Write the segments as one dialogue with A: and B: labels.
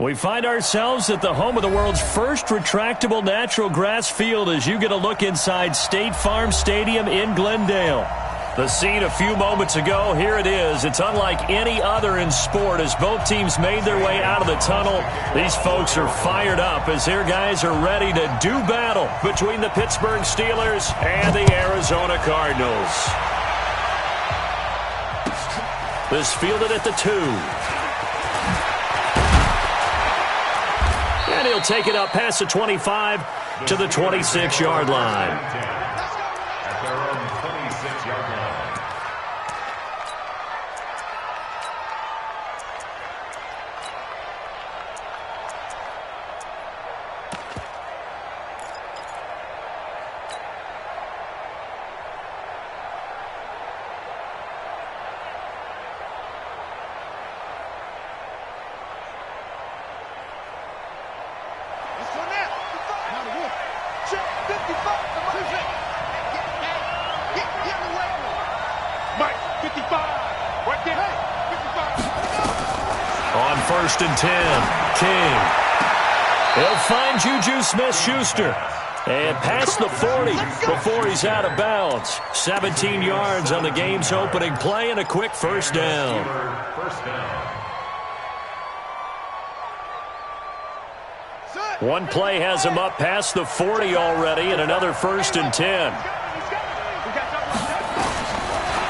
A: We find ourselves at the home of the world's first retractable natural grass field as you get a look inside State Farm Stadium in Glendale. The scene a few moments ago, here it is. It's unlike any other in sport as both teams made their way out of the tunnel. These folks are fired up as their guys are ready to do battle between the Pittsburgh Steelers and the Arizona Cardinals. This fielded at the 2. And he'll take it up past the 25 to the 26-yard line.
B: At their own 26-yard line.
A: On 1st and 10, King. He'll find Juju Smith-Schuster. And past the 40 before he's out of bounds. 17 yards on the game's opening play and a quick first down. One play has him up past the 40 already and another 1st and 10.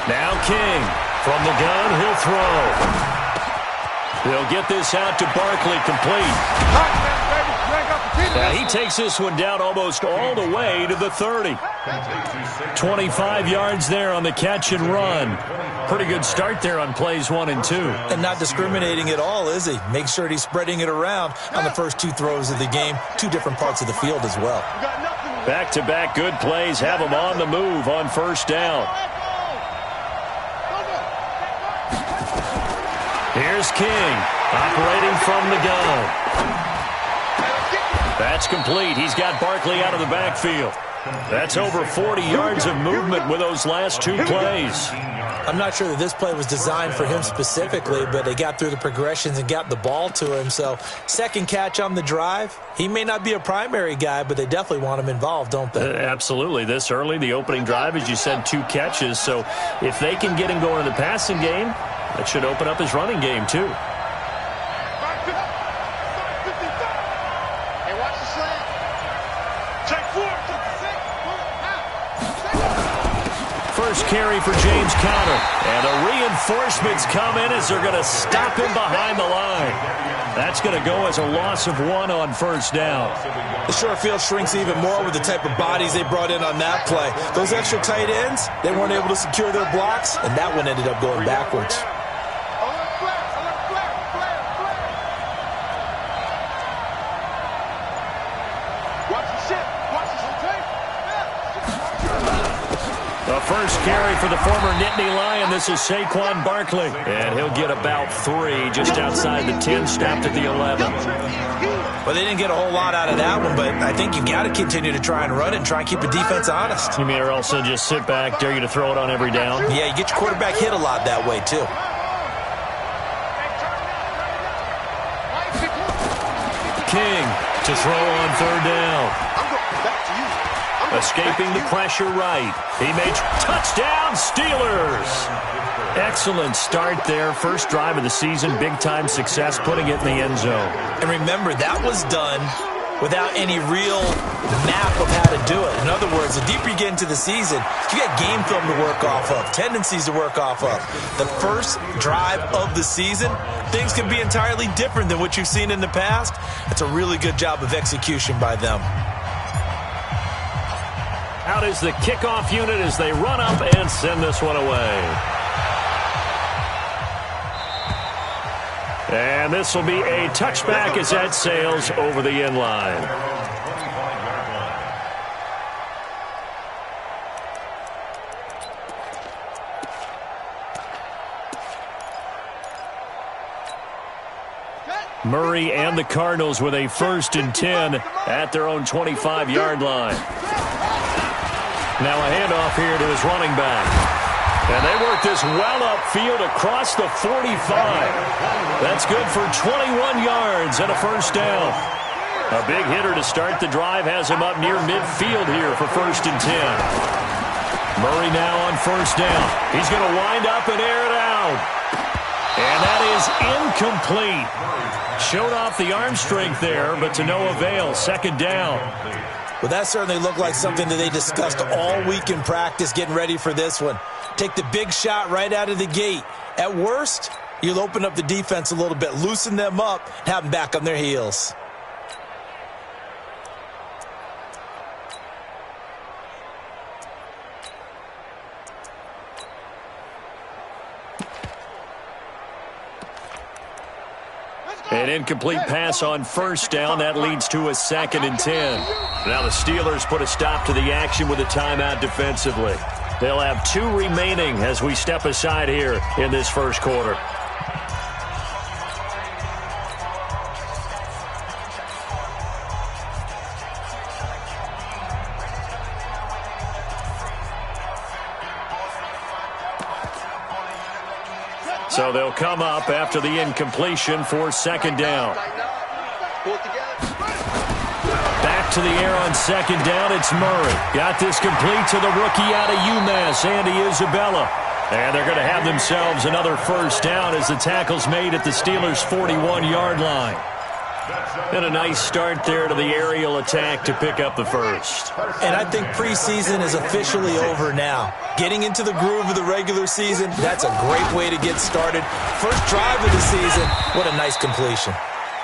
A: Now King. From the gun, he'll throw. He'll get this out to Barkley complete. Now he takes this one down almost all the way to the 30. 25 yards there on the catch and run. Pretty good start there on plays 1 and 2.
C: And not discriminating at all, is he? Make sure he's spreading it around on the first 2 throws of the game. 2 different parts of the field as well.
A: Back-to-back good plays have him on the move on first down. Here's King, operating from the gun. That's complete. He's got Barkley out of the backfield. That's over 40 yards of movement with those last 2 plays.
C: I'm not sure that this play was designed for him specifically, but they got through the progressions and got the ball to him. So, second catch on the drive. He may not be a primary guy, but they definitely want him involved, don't they?
A: Absolutely. This early, the opening drive, as you said, 2 catches. So, if they can get him going in the passing game, that should open up his running game, too. First carry for James Conner. And the reinforcements come in as they're going to stop him behind the line. That's going to go as a loss of 1 on first down.
C: The short field shrinks even more with the type of bodies they brought in on that play. Those extra tight ends, they weren't able to secure their blocks, and that one ended up going backwards.
A: The first carry for the former Nittany Lion. This is Saquon Barkley. And he'll get about 3 just outside the 10, stopped at the 11.
C: Well, they didn't get a whole lot out of that one, but I think you've got to continue to try and run it and try and keep the defense honest.
A: You mean or also just sit back, dare you to throw it on every down?
C: Yeah, you get your quarterback hit a lot that way, too.
A: King to throw on 3rd down. Escaping the pressure right. He made touchdown Steelers. Excellent start there. First drive of the season. Big-time success putting it in the end zone.
C: And remember, that was done without any real map of how to do it. In other words, the deeper you get into the season, you got game film to work off of, tendencies to work off of. The first drive of the season, things can be entirely different than what you've seen in the past. It's a really good job of execution by them.
A: Out is the kickoff unit as they run up and send this one away. And this will be a touchback as that sails over the end line. Murray and the Cardinals with a 1st and 10 at their own 25-yard line. Now a handoff here to his running back. And they work this well upfield across the 45. That's good for 21 yards and a first down. A big hitter to start the drive has him up near midfield here for 1st and 10. Murray now on first down. He's going to wind up and air it out. And that is incomplete. Showed off the arm strength there, but to no avail. 2nd down.
C: Well, that certainly looked like something that they discussed all week in practice getting ready for this one. Take the big shot right out of the gate. At worst, you'll open up the defense a little bit, loosen them up, and have them back on their heels.
A: An incomplete pass on first down. That leads to a 2nd and 10. Now the Steelers put a stop to the action with a timeout defensively. They'll have 2 remaining as we step aside here in this first quarter. So they'll come up after the incompletion for 2nd down. Back to the air on 2nd down. It's Murray. Got this complete to the rookie out of UMass, Andy Isabella. And they're going to have themselves another first down as the tackle's made at the Steelers' 41-yard line. And a nice start there to the aerial attack to pick up the first.
C: And I think preseason is officially over now. Getting into the groove of the regular season, that's a great way to get started. First drive of the season, what a nice completion.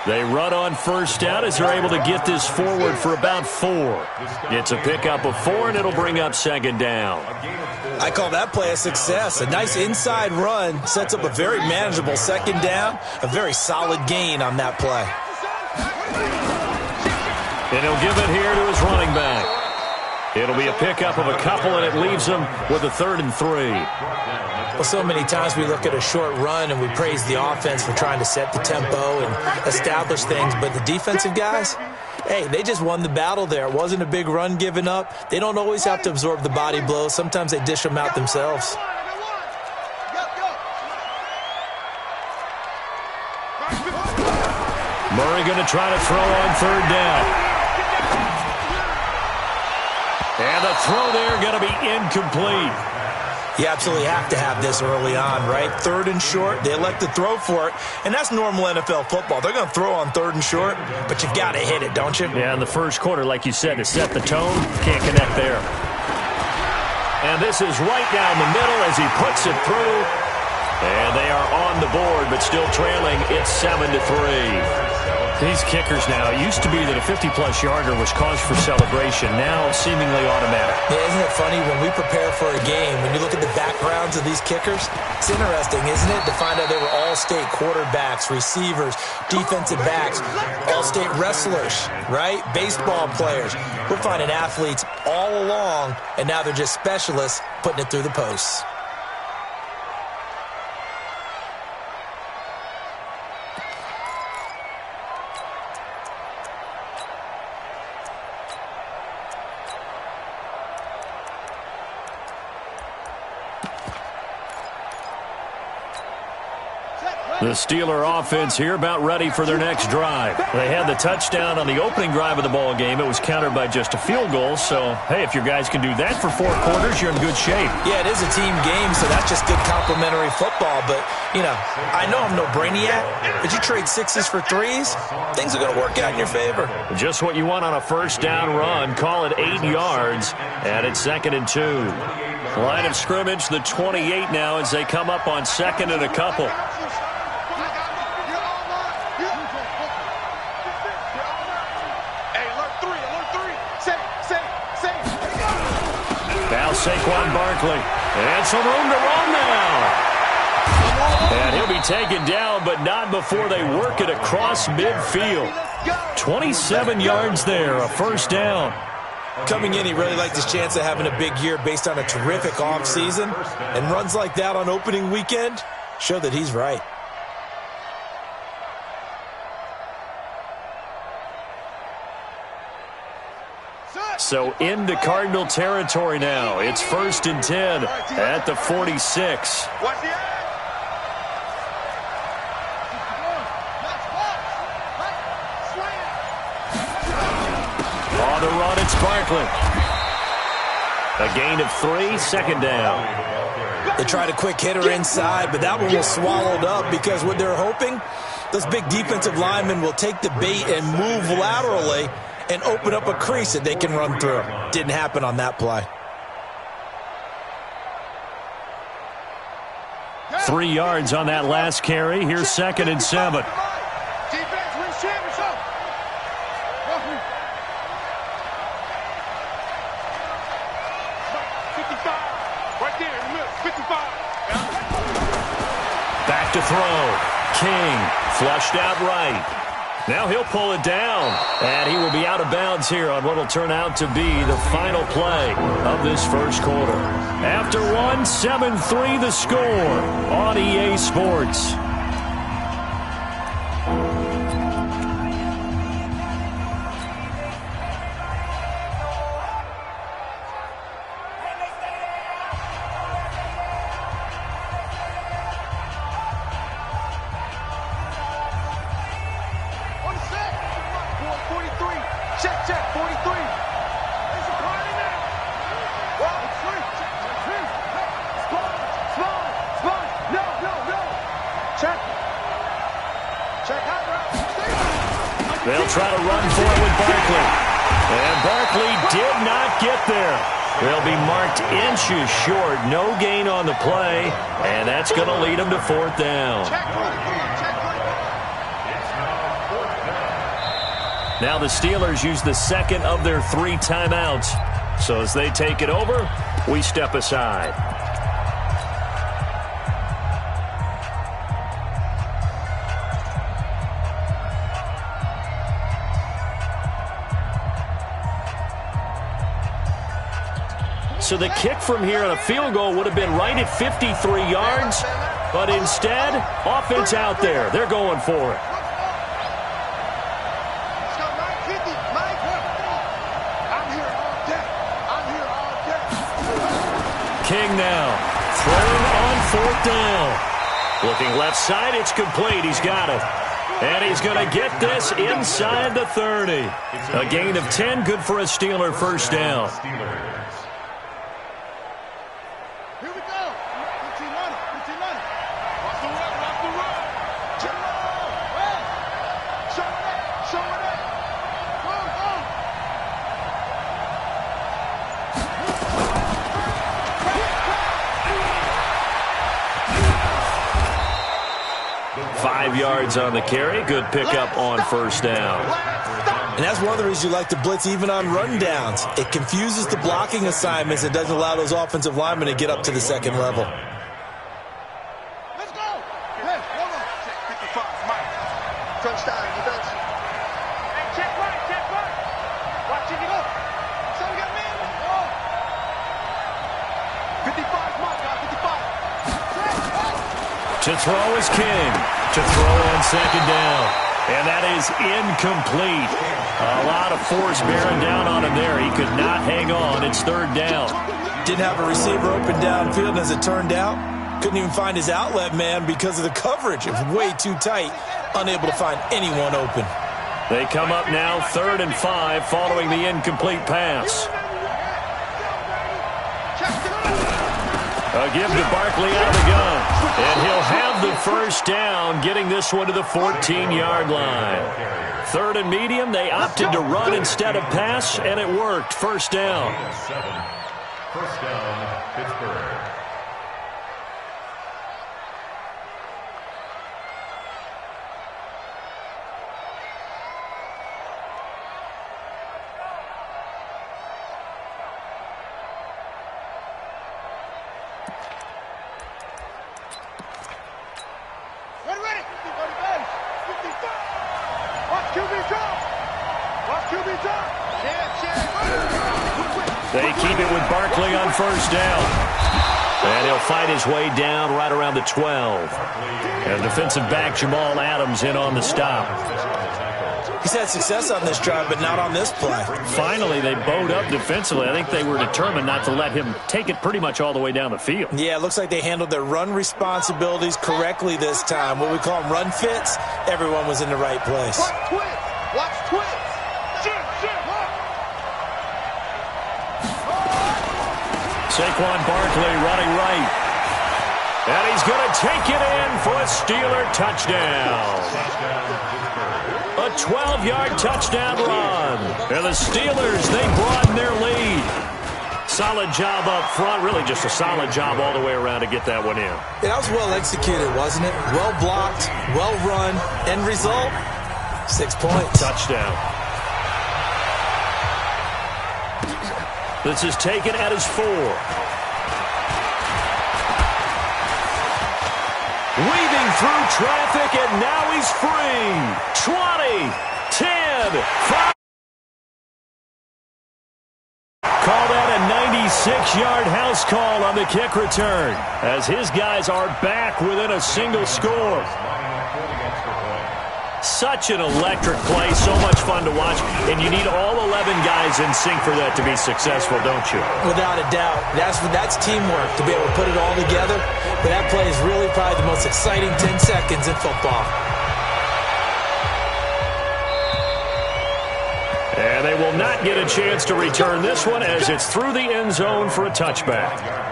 A: They run on first down as they're able to get this forward for about 4. It's a pickup of 4, and it'll bring up 2nd down.
C: I call that play a success. A nice inside run sets up a very manageable 2nd down, a very solid gain on that play.
A: And he'll give it here to his running back. It'll be a pickup of a couple, and it leaves him with a 3rd and 3.
C: Well, so many times we look at a short run and we praise the offense for trying to set the tempo and establish things, but the defensive guys, hey, they just won the battle there. It wasn't a big run given up. They don't always have to absorb the body blows. Sometimes they dish them out themselves.
A: Murray going to try to throw on 3rd down. And the throw there going to be incomplete.
C: You absolutely have to have this early on, right? 3rd and short, they elect to throw for it, and that's normal NFL football. They're going to throw on 3rd and short, but you've got to hit it, don't you?
A: Yeah, in the first quarter, like you said, to set the tone, can't connect there. And this is right down the middle as he puts it through. And they are on the board, but still trailing. It's 7-3. These kickers now, it used to be that a 50-plus yarder was cause for celebration. Now, seemingly automatic.
C: Yeah, isn't it funny when we prepare for a game, when you look at the backgrounds of these kickers, it's interesting, isn't it, to find out they were all-state quarterbacks, receivers, defensive backs, all-state wrestlers, right? Baseball players. We're finding athletes all along, and now they're just specialists putting it through the posts.
A: The Steeler offense here about ready for their next drive. They had the touchdown on the opening drive of the ball game. It was countered by just a field goal. So, hey, if your guys can do that for 4 quarters, you're in good shape.
C: Yeah, it is a team game, so that's just good complimentary football. But, you know, I know I'm no brainiac, but you trade 6s for 3s, things are going to work out in your favor.
A: Just what you want on a first down run. Call it 8 yards, and it's 2nd and 2. Line of scrimmage, the 28 now as they come up on 2nd and a couple. Now Saquon Barkley. And some room to run now. And he'll be taken down, but not before they work it across midfield. 27 yards there, a first down.
C: Coming in, he really liked his chance of having a big year based on a terrific offseason. And runs like that on opening weekend show that he's right.
A: So into Cardinal territory now. It's 1st and 10 at the 46. On the run, it's Barkley. A gain of 3, 2nd down.
C: They tried a quick hitter inside, but that one was swallowed up because what they're hoping, those big defensive linemen will take the bait and move laterally and open up a crease that they can run through. Didn't happen on that play.
A: 3 yards on that last carry. Here's 2nd and 7. Back to throw. King flushed out right. Now he'll pull it down, and he will be out of bounds here on what will turn out to be the final play of this first quarter. After one, 7-3 the score on EA Sports. They'll try to run for it with Barkley. And Barkley did not get there. They'll be marked inches short. No gain on the play. And that's going to lead them to 4th down. Now the Steelers use the 2nd of their 3 timeouts. So as they take it over, we step aside. So the kick from here on a field goal would have been right at 53 yards. But instead, offense out there. They're going for it. King now throwing on 4th down. Looking left side, it's complete. He's got it. And he's going to get this inside the 30. A gain of 10, good for a Steeler first down. Yards on the carry. Good pickup on first down.
C: And that's one of the reasons you like to blitz even on rundowns. It confuses the blocking assignments and doesn't allow those offensive linemen to get up to the 2nd level.
D: Let's go. Hey, hold on. Check 55, Mike. Touchdown, defense. Hey, check right, check right. Watch it go. So we got man. 55, Mike, 55.
A: To throw is King. To throw on 2nd down. And that is incomplete. A lot of force bearing down on him there. He could not hang on. It's 3rd down.
C: Didn't have a receiver open downfield, and as it turned out, couldn't even find his outlet man because of the coverage. It was way too tight. Unable to find anyone open.
A: They come up now 3rd and 5 following the incomplete pass. A give to Barkley out of the gun. And he'll have the first down, getting this one to the 14-yard line. 3rd and medium, they opted to run instead of pass, and it worked. First down.
B: First down, Pittsburgh.
A: They keep it with Barkley on first down. And he'll fight his way down right around the 12. And defensive back Jamal Adams in on the stop.
C: He's had success on this drive, but not on this play.
A: Finally, they bowed up defensively. I think they were determined not to let him take it pretty much all the way down the field.
C: Yeah, it looks like they handled their run responsibilities correctly this time. What we call them run fits, everyone was in the right place.
D: Watch twins. Watch twins.
A: Saquon Barkley running right. And he's going to take it in for a Steeler touchdown. A 12-yard touchdown run. And the Steelers, they broaden their lead. Solid job up front. Really just a solid job all the way around to get that one in.
C: Yeah, that was well executed, wasn't it? Well blocked, well run. End result, 6 points.
A: Touchdown. This is taken at his 4. Weaving through traffic, and now he's free. 20, 10, 5. Call that a 96-yard house call on the kick return, as his guys are back within a single score. Such an electric play, so much fun to watch, and you need all 11 guys in sync for that to be successful, don't you?
C: Without a doubt. That's teamwork, to be able to put it all together. But that play is really probably the most exciting 10 seconds in football.
A: And they will not get a chance to return this one as it's through the end zone for a touchback.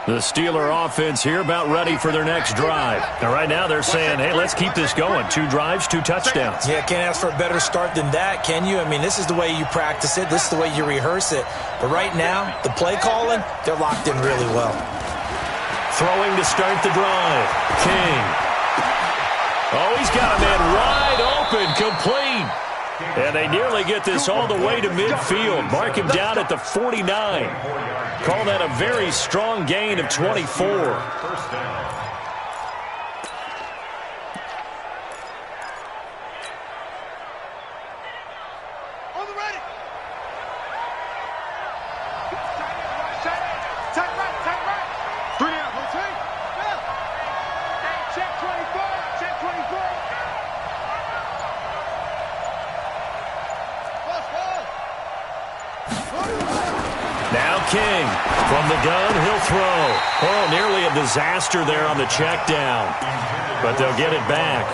A: The Steeler offense here about ready for their next drive. And right now they're saying, hey, let's keep this going. 2 drives, 2 touchdowns.
C: Yeah, can't ask for a better start than that, can you? I mean, this is the way you practice it. This is the way you rehearse it. But right now, the play calling, they're locked in really well.
A: Throwing to start the drive. King. Oh, he's got a man wide open, complete. And they nearly get this all the way to midfield. Mark him down at the 49. Call that a very strong gain of 24.
D: On the ready. Tight right. 3 out, rotate. Hey, check 24. Check 24.
A: Now King. From the gun, he'll throw. Oh, nearly a disaster there on the check down. But they'll get it back.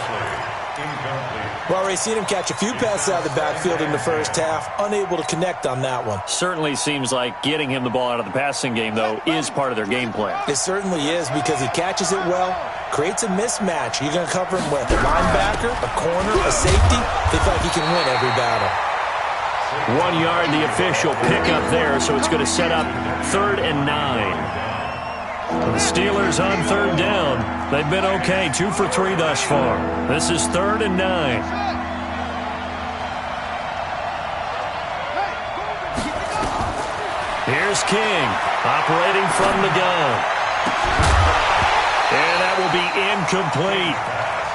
C: Well, already seen him catch a few passes out of the backfield in the first half. Unable to connect on that one.
A: Certainly seems like getting him the ball out of the passing game, though, is part of their game plan.
C: It certainly is, because he catches it well, creates a mismatch. You're going to cover him with a linebacker, a corner, a safety. They feel like he can win every battle.
A: 1 yard, the official pickup there, so it's going to set up 3rd and 9. The Steelers on 3rd down. They've been okay, 2 for 3 thus far. This is 3rd and 9. Here's King, operating from the gun. And that will be incomplete.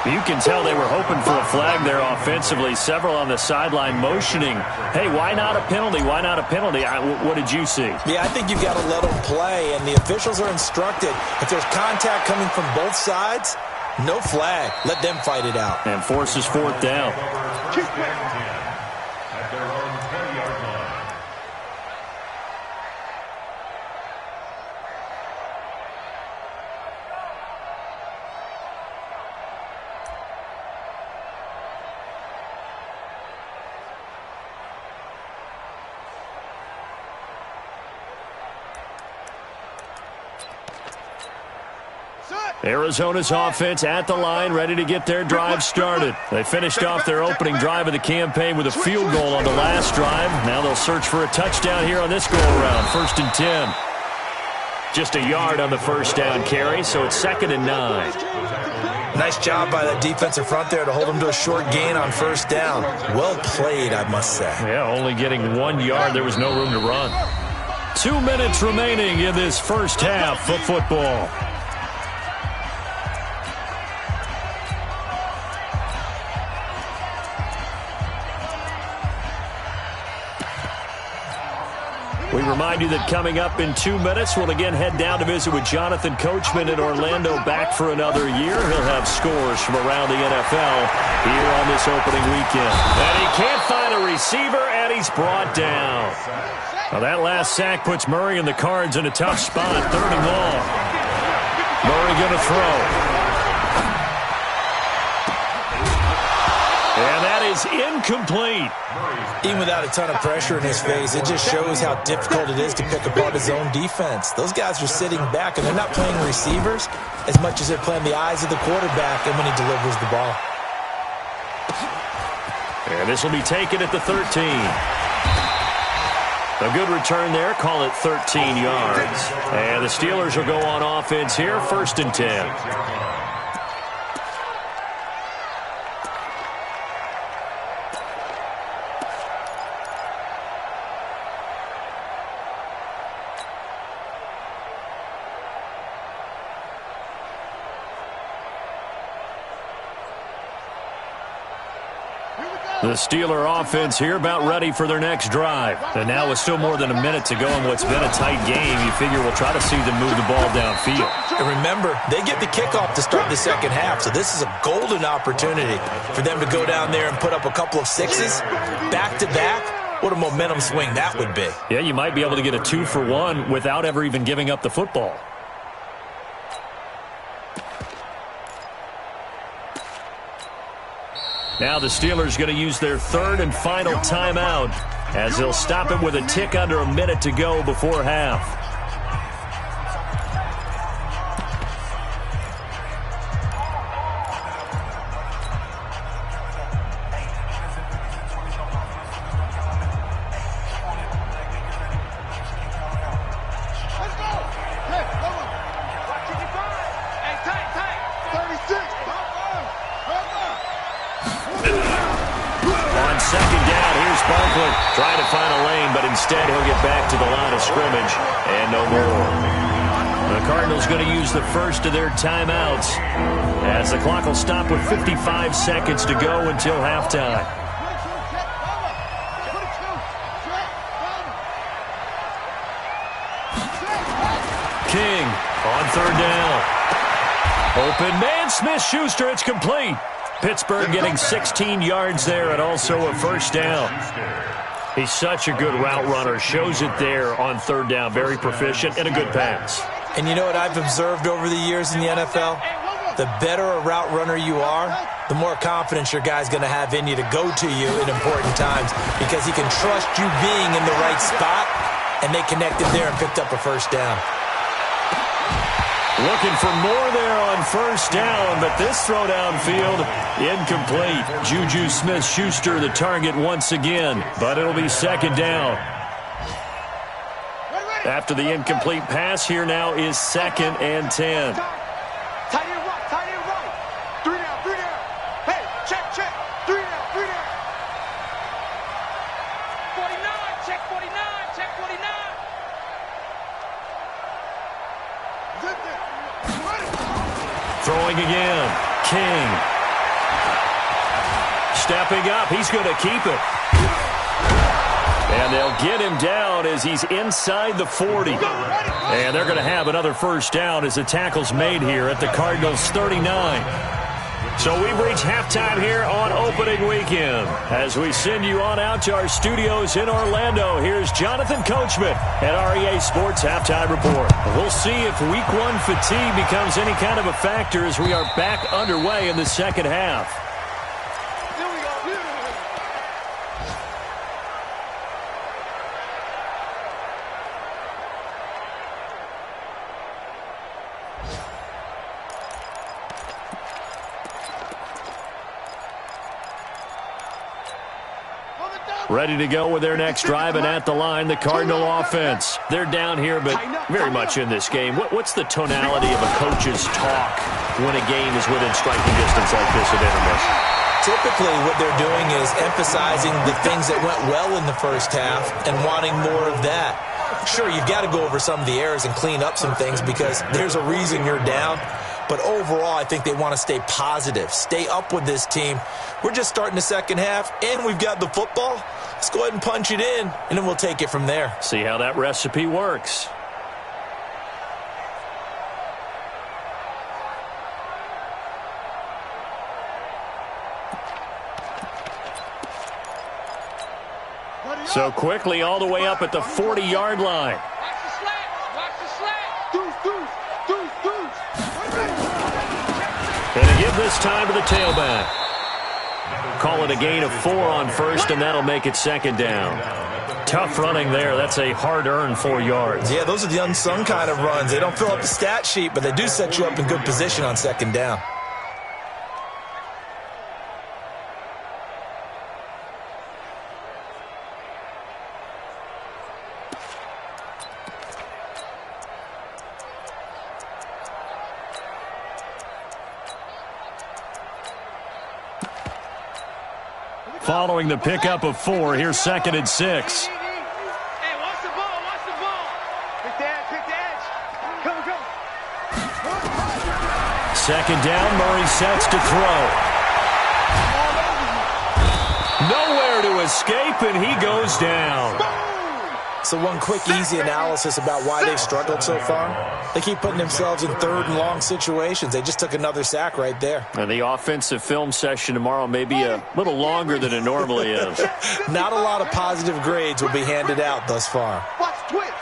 A: You can tell they were hoping for a flag there offensively. Several on the sideline motioning, hey, why not a penalty? Why not a penalty? What did you see?
C: Yeah, I think you've got to let them play, and the officials are instructed. If there's contact coming from both sides, no flag. Let them fight it out.
A: And forces 4th down.
B: At their own 20-yard line.
A: Arizona's offense at the line, ready to get their drive started. They finished off their opening drive of the campaign with a field goal on the last drive. Now they'll search for a touchdown here on this go-around. 1st and 10. Just a yard on the first down carry, so it's 2nd and 9.
C: Nice job by that defensive front there to hold them to a short gain on 1st down. Well played, I must say.
A: Yeah, only getting 1 yard. There was no room to run. 2 minutes remaining in this first half of football. We remind you that coming up in 2 minutes, we'll again head down to visit with Jonathan Coachman in Orlando, back for another year. He'll have scores from around the NFL here on this opening weekend. And he can't find a receiver, and he's brought down. Now that last sack puts Murray and the Cards in a tough spot, 3rd and long. Murray going to throw. And that is incomplete.
C: Even without a ton of pressure in his face, it just shows how difficult it is to pick apart his own defense. Those guys are sitting back, and they're not playing receivers as much as they're playing the eyes of the quarterback and when he delivers the ball.
A: And this will be taken at the 13. A good return there. Call it 13 yards. And the Steelers will go on offense here, 1st and 10. The Steeler offense here about ready for their next drive. And now with still more than a minute to go in what's been a tight game, you figure we'll try to see them move the ball downfield.
C: And remember, they get the kickoff to start the second half, so this is a golden opportunity for them to go down there and put up a couple of sixes back-to-back. What a momentum swing that would be.
A: Yeah, you might be able to get a 2-for-1 without ever even giving up the football. Now the Steelers going to use their 3rd and final timeout as they'll stop it with a tick under a minute to go before half. Trying to find a lane, but instead he'll get back to the line of scrimmage and no more. The Cardinals going to use the first of their timeouts as the clock will stop with 55 seconds to go until halftime. King on 3rd down. Open man, Smith-Schuster, it's complete. Pittsburgh getting 16 yards there and also a 1st down. He's such a good route runner. Shows it there on 3rd down. Very proficient and a good pass.
C: And you know what I've observed over the years in the NFL? The better a route runner you are, the more confidence your guy's going to have in you to go to you in important times because he can trust you being in the right spot, and they connected there and picked up a 1st down.
A: Looking for more there on 1st down, but this throw downfield, incomplete. Juju Smith-Schuster the target once again, but it'll be 2nd down. After the incomplete pass, here now is 2nd and 10.
D: Tight end right. 3 down. Hey, check. 3 down. 49, check 49.
A: Throwing again. King. Stepping up. He's going to keep it. And they'll get him down as he's inside the 40. And they're going to have another 1st down as the tackle's made here at the Cardinals' 39. So we've reached halftime here on opening weekend. As we send you on out to our studios in Orlando, here's Jonathan Coachman at REA Sports Halftime Report. We'll see if Week 1 fatigue becomes any kind of a factor as we are back underway in the second half. Ready to go with their next drive, and at the line, the Cardinal offense. They're down here, but very much in this game. What's the tonality of a coach's talk when a game is within striking distance like this at intermission?
C: Typically, what they're doing is emphasizing the things that went well in the 1st half and wanting more of that. Sure, you've got to go over some of the errors and clean up some things because there's a reason you're down. But overall, I think they want to stay positive, stay up with this team. We're just starting the second half, and we've got the football. Let's go ahead and punch it in, and then we'll take it from there.
A: See how that recipe works. So quickly all the way up at the 40-yard line.
D: Watch the slant. Watch the slant. Deuce.
A: And to give this time to the tailback. Call it a gain of 4 on first, and that'll make it second down. Tough running there. That's a hard-earned 4 yards.
C: Yeah, those are the unsung kind of runs. They don't fill up the stat sheet, but they do set you up in good position on second down.
A: Following the pickup of 4, here's second and 6.
D: Hey, watch the ball. Pick the edge. Go.
A: Second down, Murray sets to throw. Nowhere to escape, and he goes down.
C: So one quick, easy analysis about why they've struggled so far. They keep putting themselves in third and long situations. They just took another sack right there.
A: And the offensive film session tomorrow may be a little longer than it normally is.
C: Not a lot of positive grades will be handed out thus far.
D: Watch the twitch.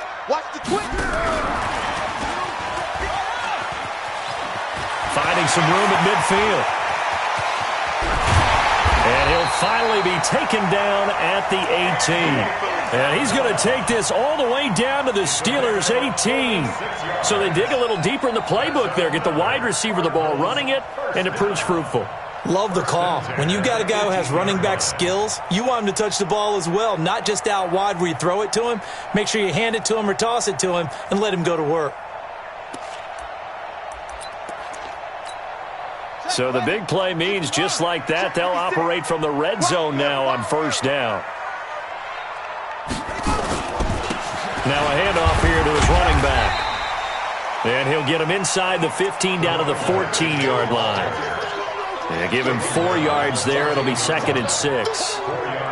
A: Finding some room at midfield. And he'll finally be taken down at the 18. And he's going to take this all the way down to the Steelers' 18. So they dig a little deeper in the playbook there, get the wide receiver the ball, running it, and it proves fruitful.
C: Love the call. When you got a guy who has running back skills, you want him to touch the ball as well, not just out wide where you throw it to him. Make sure you hand it to him or toss it to him and let him go to work.
A: So the big play means just like that, they'll operate from the red zone now on first down. Now a handoff here to his running back. And he'll get him inside the 15 down to the 14-yard line. And give him 4 yards there. It'll be second and 6.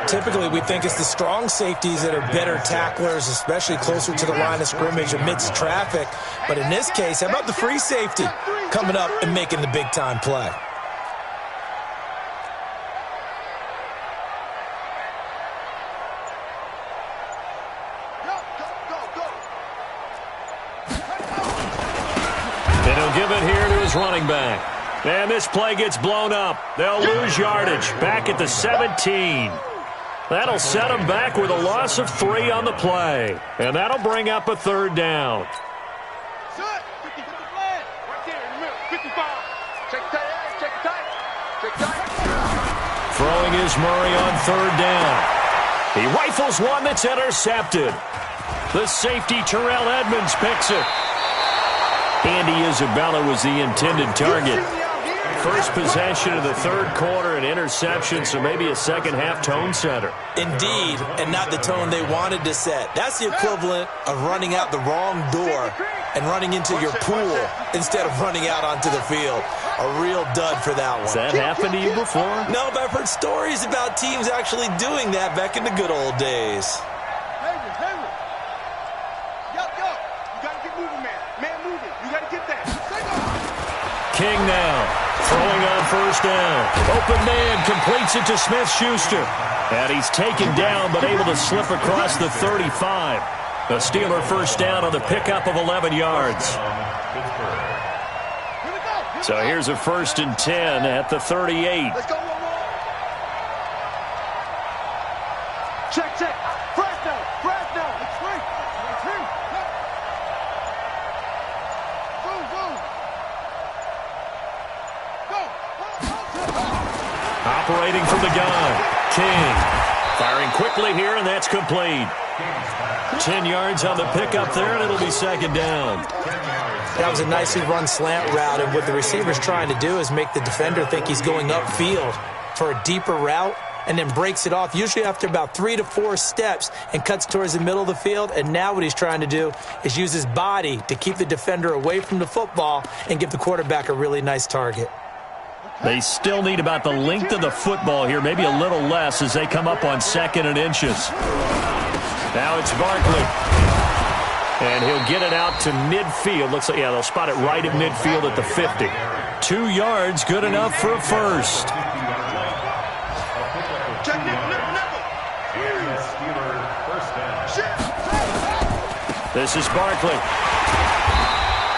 C: Typically, we think it's the strong safeties that are better tacklers, especially closer to the line of scrimmage amidst traffic. But in this case, how about the free safety coming up and making the big-time play?
A: And he'll give it here to his running back. And this play gets blown up. They'll lose yardage back at the 17. That'll set them back with a loss of 3 on the play. And that'll bring up a third down.
D: Right there in the middle. 55. Check tight.
A: Throwing is Murray on third down. He rifles one that's intercepted. The safety, Terrell Edmonds, picks it. Andy Isabella was the intended target. First possession of the third quarter, an interception, so maybe a second-half tone setter.
C: Indeed, and not the tone they wanted to set. That's the equivalent of running out the wrong door and running into your pool instead of running out onto the field. A real dud for that one.
A: Has that happened to you before?
C: No, but I've heard stories about teams actually doing that back in the good old days.
A: King now, throwing on first down. Open man, completes it to Smith-Schuster. And he's taken down, but able to slip across the 35. The Steeler first down on the pickup of 11 yards. So here's a 1st and 10 at the 38.
D: Let's go. Check. Fresno. It's free.
A: Operating from the gun, King. Firing quickly here, and that's complete. 10 yards on the pickup there, and it'll be second down.
C: That was a nicely run slant route, and what the receiver's trying to do is make the defender think he's going upfield for a deeper route. and then breaks it off, usually after about 3 to 4 steps, and cuts towards the middle of the field. And now what he's trying to do is use his body to keep the defender away from the football and give the quarterback a really nice target.
A: They still need about the length of the football here, maybe a little less as they come up on 2nd and inches. Now it's Barkley. And he'll get it out to midfield. Looks like, yeah, they'll spot it right at midfield at the 50. 2 yards, good enough for a first. This is Barkley.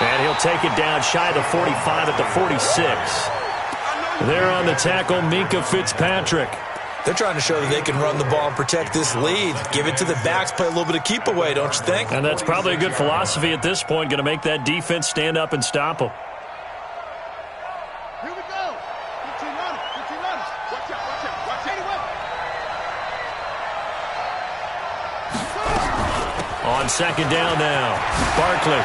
A: And he'll take it down shy of the 45 at the 46. There on the tackle, Minkah Fitzpatrick.
C: They're trying to show that they can run the ball and protect this lead. Give it to the backs, play a little bit of keep away, don't you think?
A: And that's probably a good philosophy at this point, going to make that defense stand up and stop them.
D: Here we go. 15 runners. 15 runners. Watch out, watch out, watch out.
A: On 2nd down now, Barkley.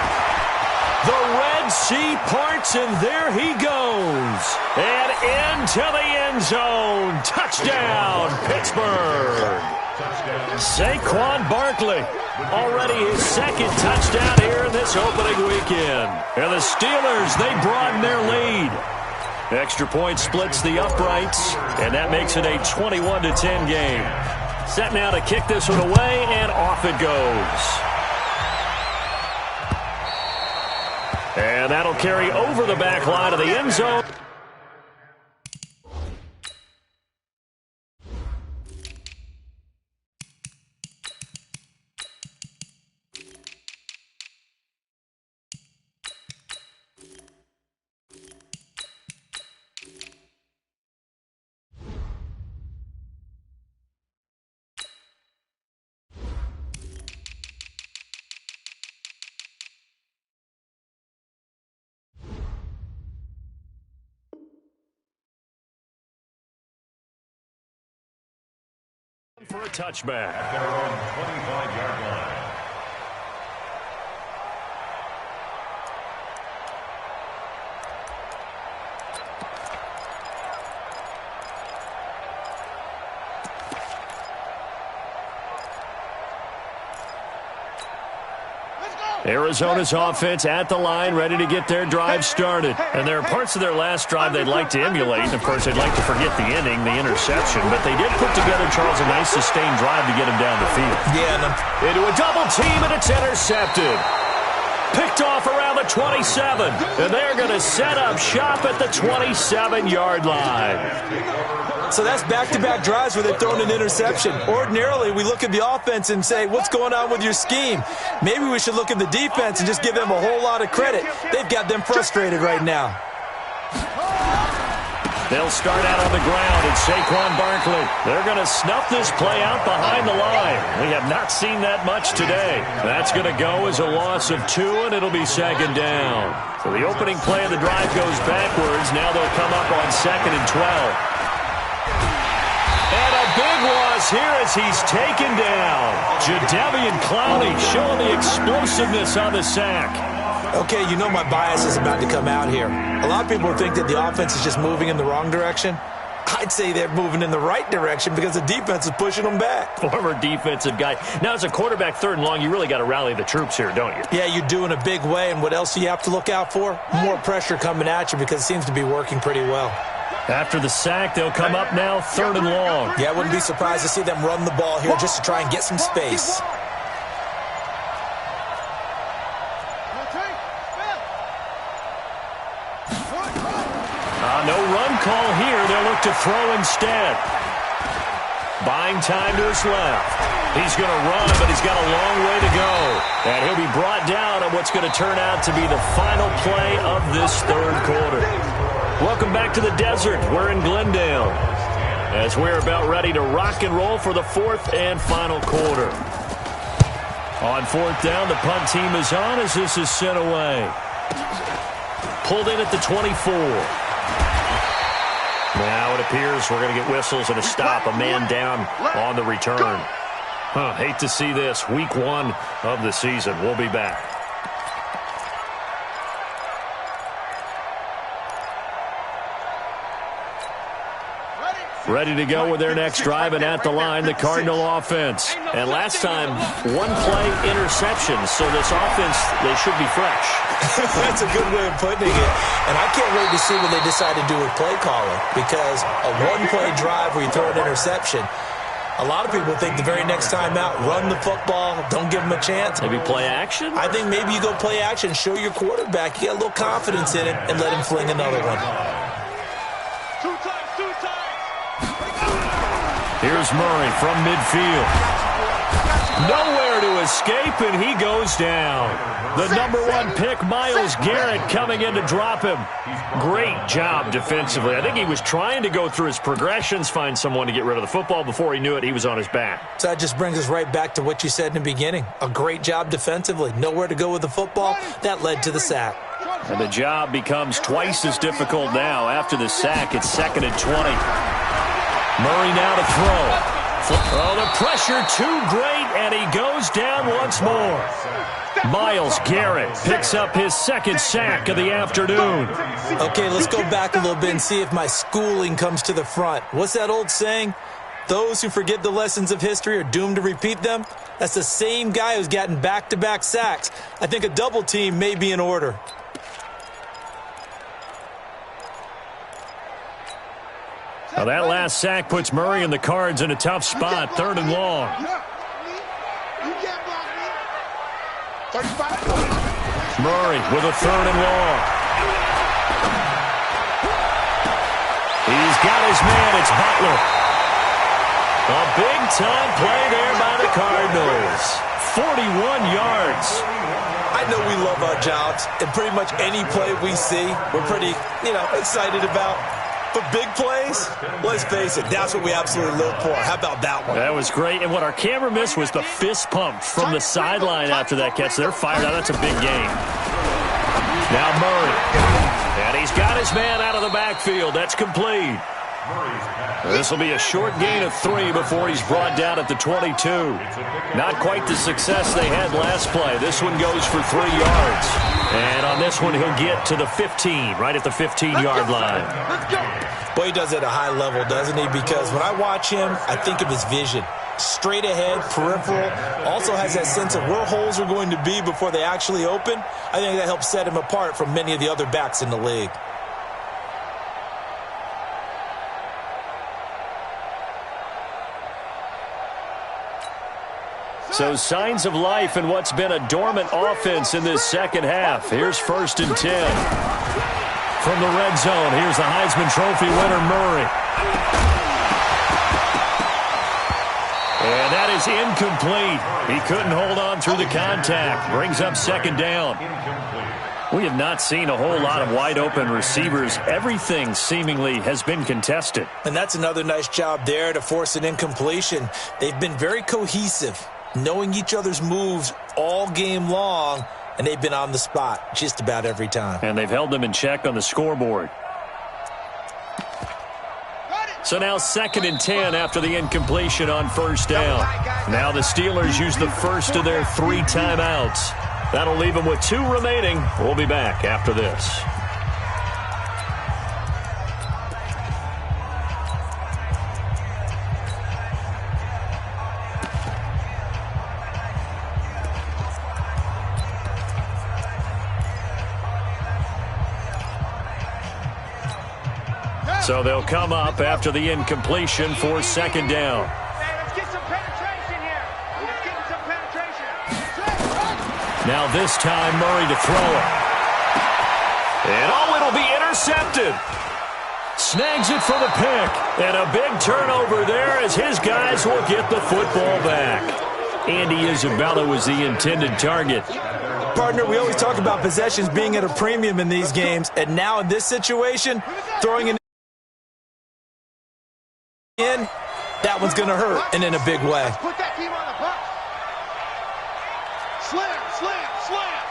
A: The Red Sea parts, and there he goes. And into the end zone. Touchdown, Pittsburgh. Saquon Barkley, already his 2nd touchdown here in this opening weekend. And the Steelers, they broaden their lead. Extra point splits the uprights, and that makes it a 21-10 game. Set now to kick this one away, and off it goes. And that'll carry over the back line of the end zone. For a touchback.
B: At their own 25-yard line.
A: Arizona's offense at the line, ready to get their drive started. And there are parts of their last drive they'd like to emulate. And, of course, they'd like to forget the inning, the interception. But they did put together, Charles, a nice sustained drive to get him down the field.
C: Yeah.
A: Into a double team, and it's intercepted. Picked off around the 27. And they're going to set up shop at the 27-yard line.
C: So that's back-to-back drives where they're throwing an interception. Ordinarily, we look at the offense and say, what's going on with your scheme? Maybe we should look at the defense and just give them a whole lot of credit. They've got them frustrated right now.
A: They'll start out on the ground, and Saquon Barkley. They're going to snuff this play out behind the line. We have not seen that much today. That's going to go as a loss of 2, and it'll be 2nd down. So the opening play of the drive goes backwards. Now they'll come up on 2nd and 12. And a big loss here as he's taken down. Jadeveon Clowney showing the explosiveness on the sack.
C: Okay, you know my bias is about to come out here. A lot of people think that the offense is just moving in the wrong direction. I'd say they're moving in the right direction because the defense is pushing them back.
A: Former defensive guy. Now, as a quarterback 3rd and long, you really got to rally the troops here, don't you?
C: Yeah, you do in a big way. And what else do you have to look out for? More pressure coming at you because it seems to be working pretty well.
A: After the sack, they'll come up now 3rd and long.
C: Yeah, I wouldn't be surprised to see them run the ball here just to try and get some space.
A: No run call here. They'll look to throw instead. Buying time to his left. He's going to run, but he's got a long way to go. And he'll be brought down on what's going to turn out to be the final play of this 3rd quarter. Welcome back to the desert. We're in Glendale as we're about ready to rock and roll for the 4th and final quarter. On 4th down, the punt team is on as this is sent away. Pulled in at the 24. Now it appears we're going to get whistles and a stop. A man down on the return. Hate to see this. Week 1 of the season. We'll be back.
D: Ready,
A: Ready to go with their next drive, and at the line, the Cardinal offense. And last time, one-play interception, so this offense, they should be fresh.
C: That's a good way of putting it. And I can't wait to see what they decide to do with play calling, because a one-play drive where you throw an interception, a lot of people think the very next time out, run the football, don't give them a chance.
A: Maybe play action?
C: I think maybe you go play action, show your quarterback, you get a little confidence in it, and let him fling another one.
D: Two times.
A: Here's Murray from midfield. Nowhere to escape, and he goes down. The #1 pick, Myles Garrett, coming in to drop him. Great job defensively. I think he was trying to go through his progressions, find someone to get rid of the football. Before he knew it, he was on his back.
C: So that just brings us right back to what you said in the beginning. A great job defensively. Nowhere to go with the football. That led to the sack.
A: And the job becomes twice as difficult now. After the sack, it's 2nd and 20. Murray now to throw. Oh, the pressure too great, and he goes down once more. Myles Garrett picks up his 2nd sack of the afternoon.
C: Okay, let's go back a little bit and see if my schooling comes to the front. What's that old saying? Those who forget the lessons of history are doomed to repeat them. That's the same guy who's gotten back-to-back sacks. I think a double team may be in order.
A: Now that last sack puts Murray and the Cards in a tough spot, 3rd and long. Murray with a 3rd and long. He's got his man. It's Butler. A big-time play there by the Cardinals. 41 yards.
C: I know we love our jobs, and pretty much any play we see, we're pretty, excited about. But big plays, let's face it, that's what we absolutely live for. How about that one?
A: That was great. And what our camera missed was the fist pump from the sideline after that catch. They're fired out. That's a big game. Now Murray. And he's got his man out of the backfield. That's complete. This will be a short gain of 3 before he's brought down at the 22. Not quite the success they had last play. This one goes for 3 yards. And on this one, he'll get to the 15, right at the 15-yard line.
C: Boy, he does it at a high level, doesn't he? Because when I watch him, I think of his vision. Straight ahead, peripheral. Also has that sense of where holes are going to be before they actually open. I think that helps set him apart from many of the other backs in the league.
A: So signs of life in what's been a dormant offense in this second half. Here's 1st and 10. From the red zone, here's the Heisman Trophy winner, Murray. And that is incomplete. He couldn't hold on through the contact. Brings up 2nd down. We have not seen a whole lot of wide-open receivers. Everything seemingly has been contested.
C: And that's another nice job there to force an incompletion. They've been very cohesive, knowing each other's moves all game long, and they've been on the spot just about every time.
A: And they've held them in check on the scoreboard. So now 2nd and 10 after the incompletion on 1st down. Now the Steelers use the first of their 3 timeouts. That'll leave them with 2 remaining. We'll be back after this. So they'll come up after the incompletion for 2nd down.
D: Let's get some penetration here. Let's get some penetration.
A: Now this time, Murray to throw it. And it'll be intercepted. Snags it for the pick. And a big turnover there as his guys will get the football back. Andy Isabella was the intended target.
C: Partner, we always talk about possessions being at a premium in these games. And now in this situation, throwing in, that one's going to hurt, and in a big way.
D: Put that team on the bus. Slam, slam, slam.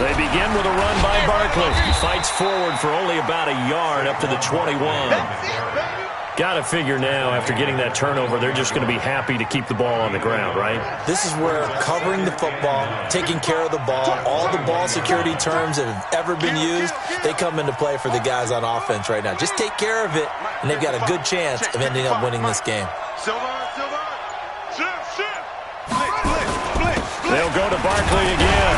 A: They begin with a run by Barkley. He fights forward for only about a yard up to the 21.
D: That's it, baby.
A: Got to figure now, after getting that turnover, they're just going to be happy to keep the ball on the ground, right?
C: This is where covering the football, taking care of the ball, all the ball security terms that have ever been used, they come into play for the guys on offense right now. Just take care of it, and they've got a good chance of ending up winning this game.
A: They'll go to Barkley again.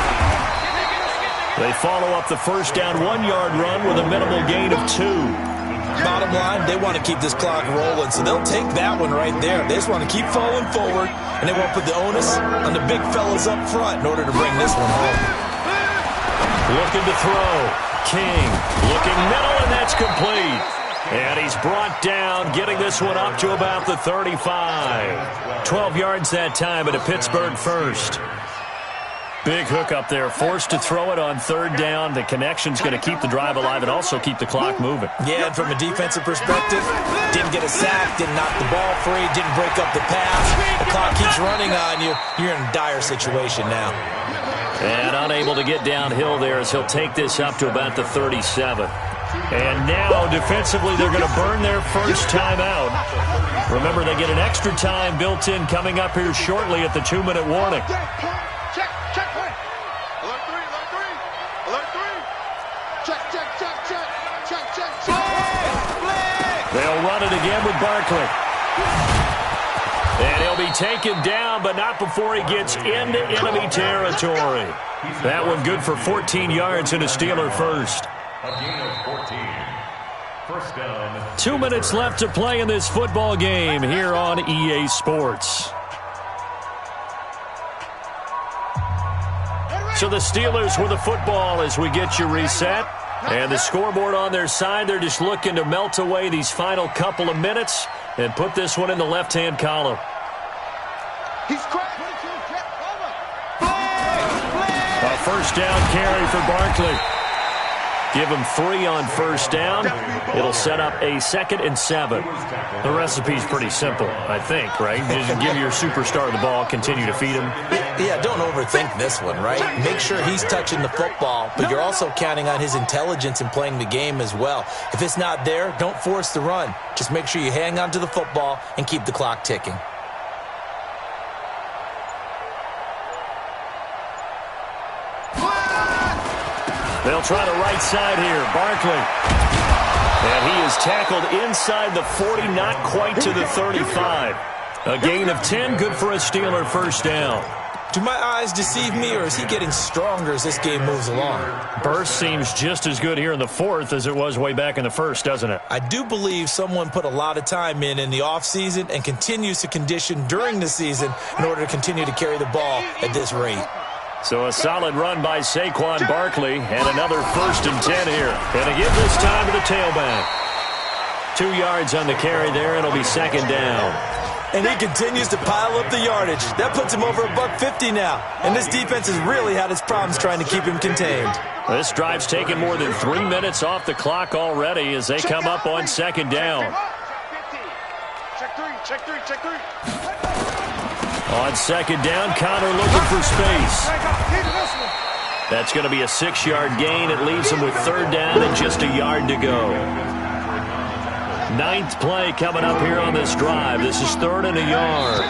A: They follow up the first down 1-yard run with a minimal gain of 2.
C: Bottom line, they want to keep this clock rolling, so they'll take that one right there. They just want to keep falling forward, and they won't put the onus on the big fellas up front in order to bring this one home.
A: Looking to throw. King looking middle, and that's complete. And he's brought down, getting this one up to about the 35. 12 yards that time at a Pittsburgh first. Big hook up there, forced to throw it on third down. The connection's going to keep the drive alive and also keep the clock moving.
C: Yeah, and from a defensive perspective, didn't get a sack, didn't knock the ball free, didn't break up the pass. The clock keeps running on you. You're in a dire situation now.
A: And unable to get downhill there as he'll take this up to about the 37. And now, defensively, they're going to burn their first timeout. Remember, they get an extra time built in coming up here shortly at the 2-minute warning. They'll run it again with Barkley. And he'll be taken down, but not before he gets into enemy territory. That one good for 14 yards and a Steeler first.
B: A gain of 14. First down.
A: 2 minutes left to play in this football game here on EA Sports. So the Steelers with the football as we get you reset. And the scoreboard on their side, they're just looking to melt away these final couple of minutes and put this one in the left-hand column. A first down carry for Barkley. Give him 3 on first down. It'll set up a 2nd and 7. The recipe's pretty simple, I think, right? Just give your superstar the ball, continue to feed him.
C: Yeah, don't overthink this one, right? Make sure he's touching the football, but you're also counting on his intelligence in playing the game as well. If it's not there, don't force the run. Just make sure you hang on to the football and keep the clock ticking.
A: They'll try the right side here. Barkley. And he is tackled inside the 40, not quite to the 35. A gain of 10, good for a Steeler first down.
C: Do my eyes deceive me, or is he getting stronger as this game moves along?
A: Burst seems just as good here in the 4th as it was way back in the 1st, doesn't it?
C: I do believe someone put a lot of time in the offseason and continues to condition during the season in order to continue to carry the ball at this rate.
A: So a solid run by Saquon Barkley and another 1st and 10 here. And again this time to the tailback. 2 yards on the carry there, and it'll be 2nd down.
C: And he continues to pile up the yardage. That puts him over $150 now. And this defense has really had its problems trying to keep him contained.
A: This drive's taken more than 3 minutes off the clock already as they come up on 2nd down.
D: Check 3.
A: On 2nd down, Connor looking for space. That's going to be a 6-yard gain. It leaves him with 3rd down and just a yard to go. 9th play coming up here on this drive. This is 3rd and a yard.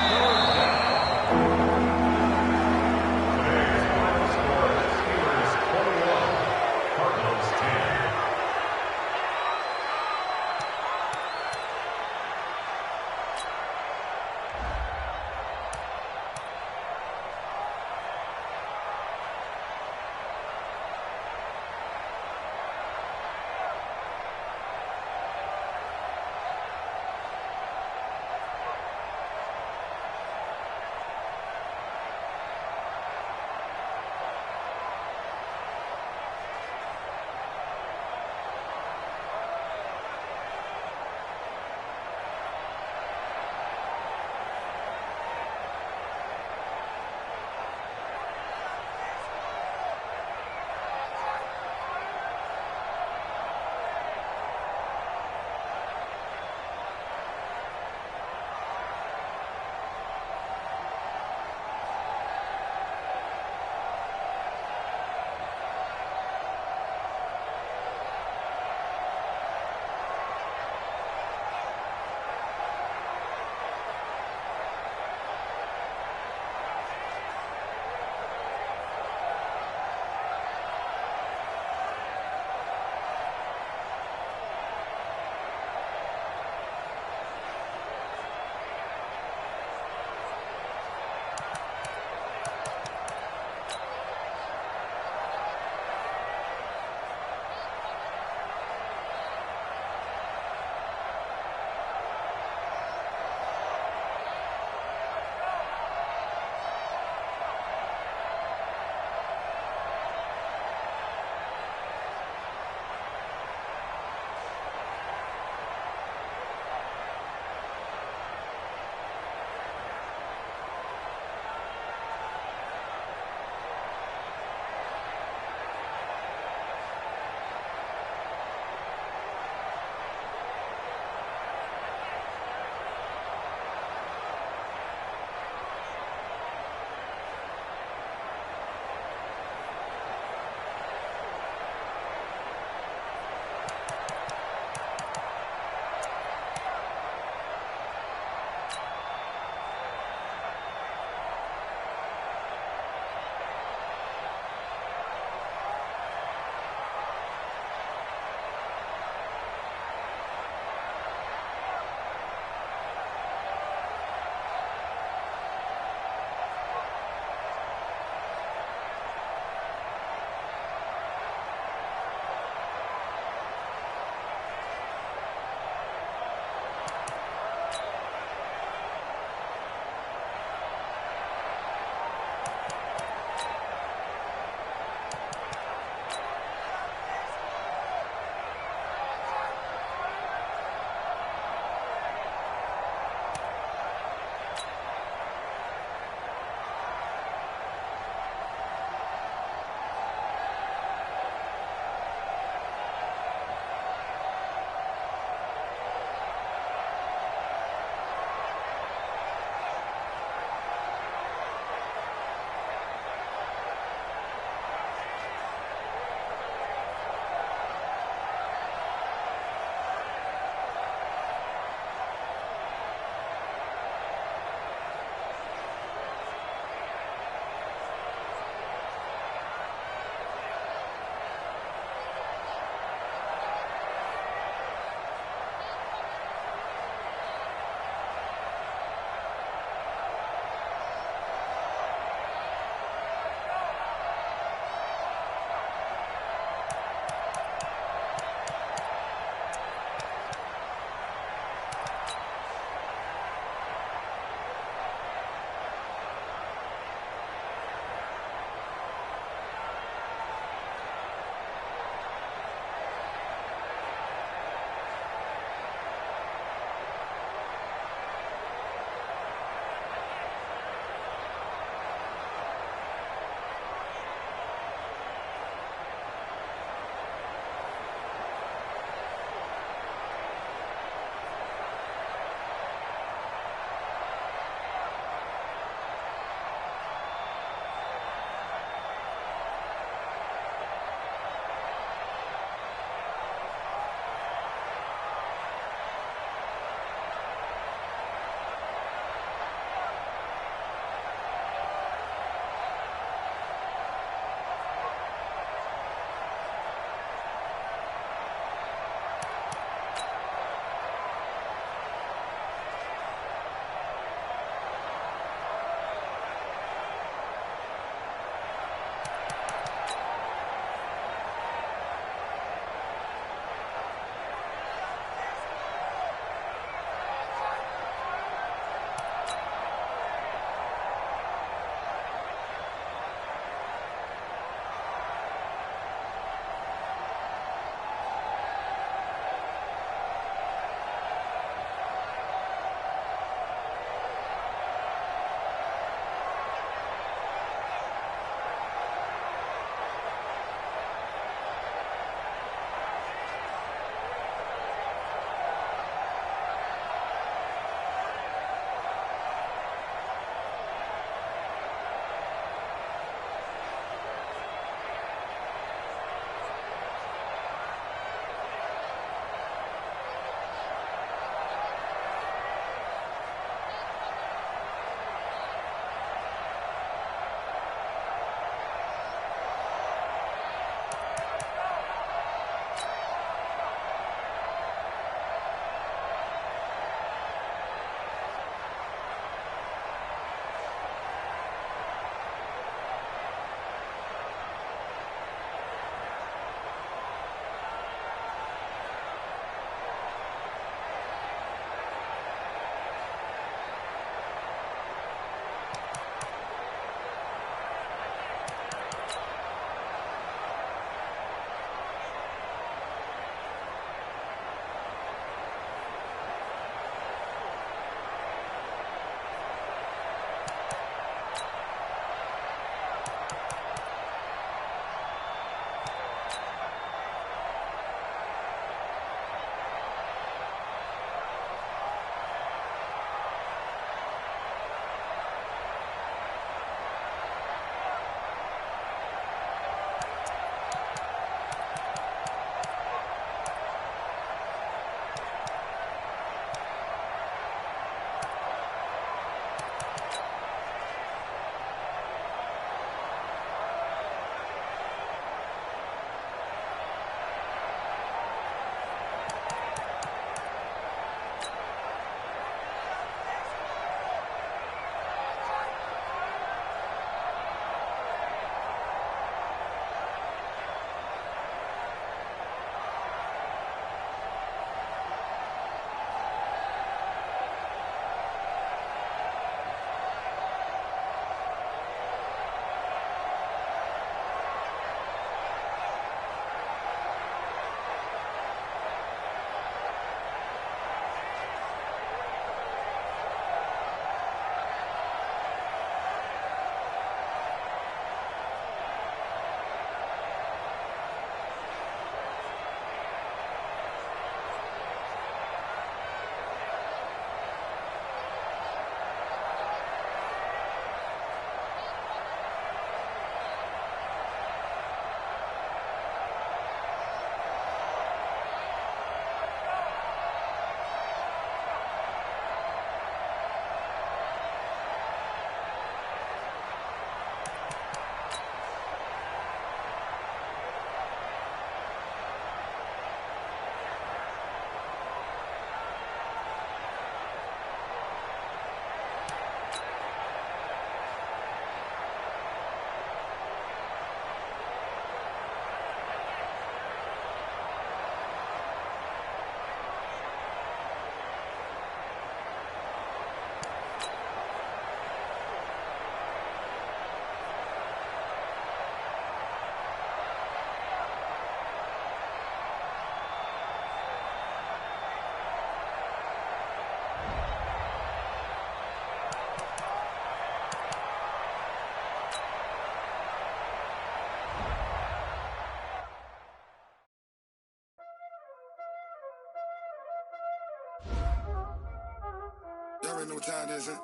E: know what time it is, huh?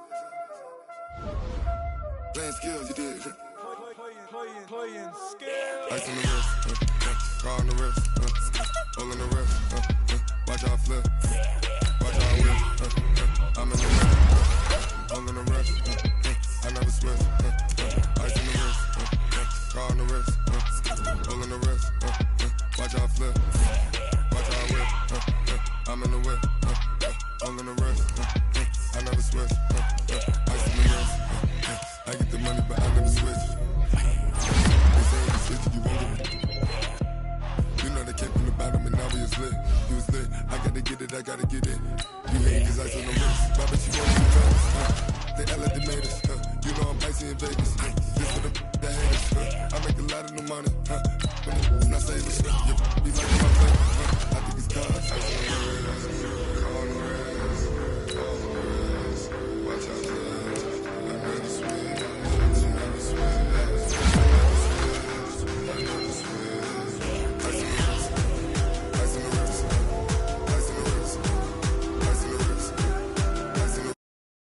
E: Playing skills, you did.
C: Playing skills.
E: Ice on the wrist, car on the wrist, hole in the wrist, watch how I flip, watch how I whip, I'm in the wrist, hole in the wrist, I never switch, ice on the wrist, car on the wrist, hole in the wrist, watch how I flip, watch how I whip, I'm in the whip, hole in the wrist, I never switch, ice on the wrist, I get the money but I never switch. You know they came from the bottom and now we was lit. You was lit. I gotta get it, I gotta get it. You hate cause ice on the wrist. Why bet you want to be famous? They elevated us. You know I'm icy in Vegas. This for the haters. I make a lot of new money. But it's not saving. You be like my play. I think it's cause ice on the wrist.